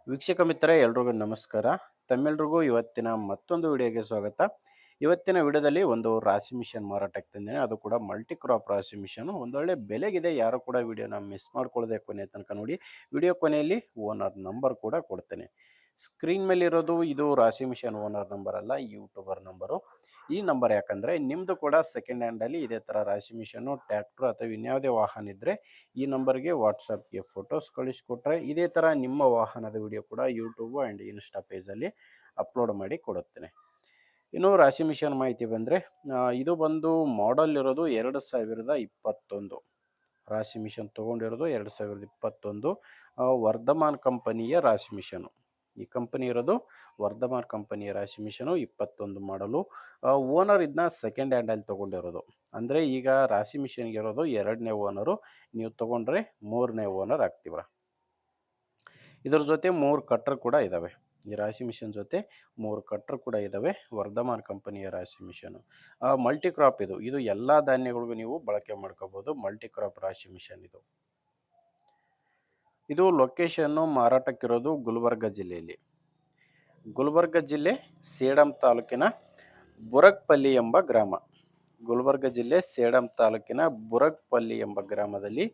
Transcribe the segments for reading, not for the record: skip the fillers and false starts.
ವೀಕ್ಷಕ ಮಿತ್ರರೇ ಎಲ್ರಿಗೂ ನಮಸ್ಕಾರ. ತಮ್ಮೆಲ್ರಿಗೂ ಇವತ್ತಿನ ಮತ್ತೊಂದು ವಿಡಿಯೋಗೆ ಸ್ವಾಗತ. ಇವತ್ತಿನ ವಿಡಿಯೋದಲ್ಲಿ ಒಂದು ರಾಶಿ ಮಿಷನ್ ಮಾರಾಟಕ್ಕೆ ತಂದೇನೆ. ಅದು ಕೂಡ ಮಲ್ಟಿ ಕ್ರಾಪ್ ರಾಶಿ ಮಿಷನ್. ಒಂದೊಳ್ಳೆ ಬೆಲೆಗಿದೆ. ಯಾರು ಕೂಡ ವಿಡಿಯೋನ ಮಿಸ್ ಮಾಡ್ಕೊಳ್ಳದೆ ಕೊನೆ ತನಕ ನೋಡಿ. ವಿಡಿಯೋ ಕೊನೆಯಲ್ಲಿ ಓನರ್ ನಂಬರ್ ಕೂಡ ಕೊಡ್ತೇನೆ. ಸ್ಕ್ರೀನ್ ಮೇಲೆ ಇರೋದು ಇದು ರಾಶಿ ಮಿಷನ್ ಓನರ್ ನಂಬರ್ ಅಲ್ಲ, ಯೂಟ್ಯೂಬರ್ ನಂಬರು. ಈ ನಂಬರ್ ಯಾಕಂದರೆ ನಿಮ್ಮದು ಕೂಡ ಸೆಕೆಂಡ್ ಹ್ಯಾಂಡಲ್ಲಿ ಇದೇ ಥರ ರಾಶಿ ಮಿಷನ್ನು, ಟ್ಯಾಕ್ಟ್ರು ಅಥವಾ ಇನ್ಯಾವುದೇ ವಾಹನ ಇದ್ದರೆ ಈ ನಂಬರ್ಗೆ ವಾಟ್ಸಪ್ಗೆ ಫೋಟೋಸ್ ಕಳಿಸ್ಕೊಟ್ರೆ ಇದೇ ಥರ ನಿಮ್ಮ ವಾಹನದ ವಿಡಿಯೋ ಕೂಡ ಯೂಟ್ಯೂಬ್ ಆ್ಯಂಡ್ ಇನ್ಸ್ಟಾ ಪೇಜಲ್ಲಿ ಅಪ್ಲೋಡ್ ಮಾಡಿ ಕೊಡುತ್ತೇನೆ. ಇನ್ನು ರಾಶಿ ಮಿಷನ್ ಮಾಹಿತಿ ಬಂದರೆ ಇದು ಬಂದು ಮಾಡಲ್ ಇರೋದು 2021. ರಾಶಿ ಮಿಷನ್ ತೊಗೊಂಡಿರೋದು 2021 ವರ್ಧಮಾನ್ ಕಂಪನಿಯ ರಾಶಿ ಮಿಷನು. ಈ ಕಂಪನಿ ಇರೋದು ವರ್ಧಮಾನ್ ಕಂಪನಿಯ ರಾಶಿ ಮಿಷನು 21 ಮಾಡಲು. ಓನರ್ ಇದನ್ನ ಸೆಕೆಂಡ್ ಹ್ಯಾಂಡಲ್ಲಿ ತೊಗೊಂಡಿರೋದು. ಅಂದರೆ ಈಗ ರಾಶಿ ಮಿಷನ್ಗೆ ಇರೋದು 2ನೇ ಓನರು, ನೀವು ತೊಗೊಂಡ್ರೆ 3ನೇ ಓನರ್ ಆಗ್ತೀರ. ಇದ್ರ ಜೊತೆ 3 ಕಟ್ರ್ ಕೂಡ ಇದ್ದಾವೆ. ಈ ರಾಶಿ ಮಿಷನ್ ಜೊತೆ 3 ಕಟ್ರ್ ಕೂಡ ಇದ್ದಾವೆ. ವರ್ಧಮಾನ್ ಕಂಪನಿಯ ರಾಶಿ ಮಿಷನು. ಮಲ್ಟಿ ಕ್ರಾಪ್ ಇದು ಎಲ್ಲ ಧಾನ್ಯಗಳಿಗೂ ನೀವು ಬಳಕೆ ಮಾಡ್ಕೋಬೋದು. ಮಲ್ಟಿ ಕ್ರಾಪ್ ರಾಶಿ ಮಿಷನ್ ಇದು ಲೊಕೇಶನ್ನು ಮಾರಾಟಕ್ಕಿರೋದು ಗುಲ್ಬರ್ಗ ಜಿಲ್ಲೆಯಲ್ಲಿ. ಗುಲ್ಬರ್ಗ ಜಿಲ್ಲೆ ಸೇಡಂ ತಾಲೂಕಿನ ಬುರಕ್ಪಲ್ಲಿ ಎಂಬ ಗ್ರಾಮ. ಗುಲ್ಬರ್ಗ ಜಿಲ್ಲೆ ಸೇಡಂ ತಾಲೂಕಿನ ಬುರಕ್ಪಲ್ಲಿ ಎಂಬ ಗ್ರಾಮದಲ್ಲಿ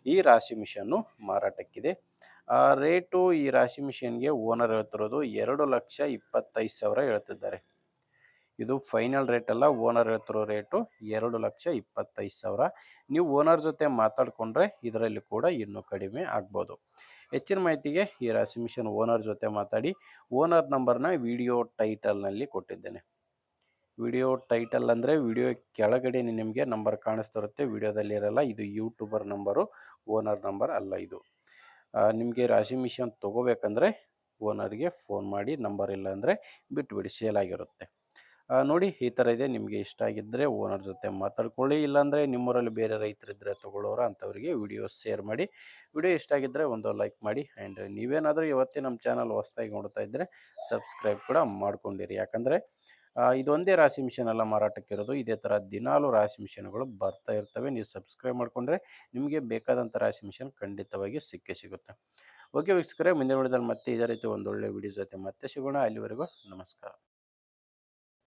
ಈ ರಾಶಿ ಮಿಷನ್ನು ಮಾರಾಟಕ್ಕಿದೆ. ರೇಟು ಈ ರಾಶಿ ಮಿಷನ್ಗೆ ಓನರ್ ಹೇಳ್ತಿರೋದು 2,25,000 ಹೇಳ್ತಿದ್ದಾರೆ. ಇದು ಫೈನಲ್ ರೇಟ್ ಅಲ್ಲ, ಓನರ್ ಹೇಳ್ತಿರೋ ರೇಟು 2,25,000. ನೀವು ಓನರ್ ಜೊತೆ ಮಾತಾಡಿಕೊಂಡ್ರೆ ಇದರಲ್ಲಿ ಕೂಡ ಇನ್ನೂ ಕಡಿಮೆ ಆಗ್ಬೋದು. ಹೆಚ್ಚಿನ ಮಾಹಿತಿಗೆ ಈ ರಾಶಿ ಮಿಷನ್ ಓನರ್ ಜೊತೆ ಮಾತಾಡಿ. ಓನರ್ ನಂಬರ್ನ ವಿಡಿಯೋ ಟೈಟಲ್ನಲ್ಲಿ ಕೊಟ್ಟಿದ್ದೇನೆ. ವಿಡಿಯೋ ಟೈಟಲ್ ಅಂದರೆ ವಿಡಿಯೋ ಕೆಳಗಡೆ ನಿಮಗೆ ನಂಬರ್ ಕಾಣಿಸ್ತಿರುತ್ತೆ, ವಿಡಿಯೋದಲ್ಲಿ ಇರಲ್ಲ. ಇದು ಯೂಟ್ಯೂಬರ್ ನಂಬರು, ಓನರ್ ನಂಬರ್ ಅಲ್ಲ ಇದು. ನಿಮಗೆ ರಾಶಿ ಮಿಷನ್ ತೊಗೋಬೇಕಂದ್ರೆ ಓನರ್ಗೆ ಫೋನ್ ಮಾಡಿ, ನಂಬರ್ ಇಲ್ಲ ಅಂದರೆ ಬಿಟ್ಬಿಡಿ, ಸೇಲ್ ಆಗಿರುತ್ತೆ. ನೋಡಿ ಈ ಥರ ಇದೆ. ನಿಮಗೆ ಇಷ್ಟ ಆಗಿದ್ದರೆ ಓನರ್ ಜೊತೆ ಮಾತಾಡ್ಕೊಳ್ಳಿ. ಇಲ್ಲಾಂದರೆ ನಿಮ್ಮೂರಲ್ಲಿ ಬೇರೆ ರೈತರಿದ್ದರೆ ತೊಗೊಳ್ಳೋರು ಅಂಥವ್ರಿಗೆ ವಿಡಿಯೋ ಶೇರ್ ಮಾಡಿ. ವಿಡಿಯೋ ಇಷ್ಟ ಆಗಿದ್ದರೆ ಒಂದು ಲೈಕ್ ಮಾಡಿ. ಆ್ಯಂಡ್ ನೀವೇನಾದರೂ ಇವತ್ತೇ ನಮ್ಮ ಚಾನಲ್ ಹೊಸ್ದಾಗಿ ನೋಡ್ತಾ ಇದ್ದರೆ ಸಬ್ಸ್ಕ್ರೈಬ್ ಕೂಡ ಮಾಡ್ಕೊಂಡಿರಿ. ಯಾಕಂದರೆ ಇದೊಂದೇ ರಾಶಿ ಮಿಷನ್ ಎಲ್ಲ ಮಾರಾಟಕ್ಕಿರೋದು. ಇದೇ ಥರ ದಿನಾಲು ರಾಶಿ ಮಿಷನ್ಗಳು ಬರ್ತಾ ಇರ್ತವೆ. ನೀವು ಸಬ್ಸ್ಕ್ರೈಬ್ ಮಾಡಿಕೊಂಡ್ರೆ ನಿಮಗೆ ಬೇಕಾದಂಥ ರಾಶಿ ಮಿಷನ್ ಖಂಡಿತವಾಗಿ ಸಿಗುತ್ತೆ. ಓಕೆ ವೀಕ್ಷಕರೇ, ಮುಂದಿನ ವಿಡಿಯೋದಲ್ಲಿ ಮತ್ತೆ ಇದೇ ರೀತಿ ಒಂದೊಳ್ಳೆ ವಿಡಿಯೋ ಜೊತೆ ಮತ್ತೆ ಸಿಗೋಣ. ಅಲ್ಲಿವರೆಗೂ ನಮಸ್ಕಾರ.